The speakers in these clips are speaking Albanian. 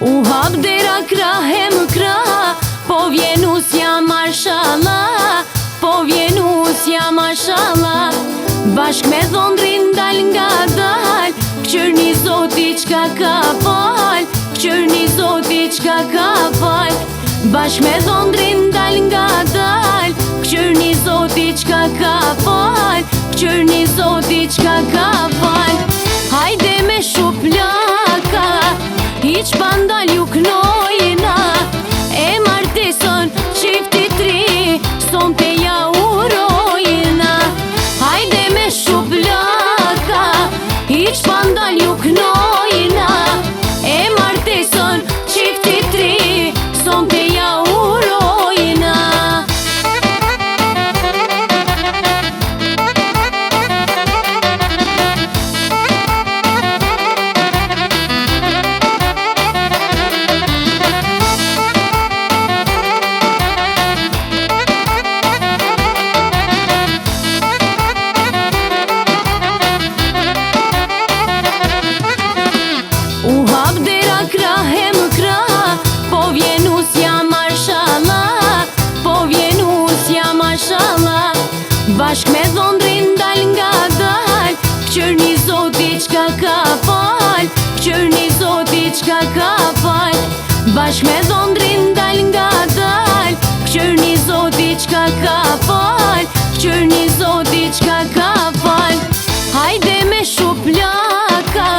U hap dera krahe më kraha, po vjenusja mashallah, po vjenusja mashallah. Bashk me dhondrin dal nga dal, këqyrni zoti qka ka fal, këqyrni zoti qka ka fal. Bashk me dhondrin dal nga dal, këqyrni zoti qka ka fal, këqyrni zoti qka ka fal. Hajde me shuplaka, hiq pandal ju knojna, e marteson qifti tri, son te ja urojna. Hajde me shuplaka, hiq pandal ju knojna, e marteson qifti tri, son te ja urojna. U hap dera krahe më kraha, po vjenusja mashallah, po vjenusja mashallah. Bashk me dhondrin dal nga dal, këqyrni zoti qka ka fal, këqyrni zoti qka ka fal. Bashk me dhondrin dal nga dal, këqyrni zoti qka ka fal, këqyrni zoti qka ka fal. Hajde me shuplaka,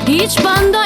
hiq pandal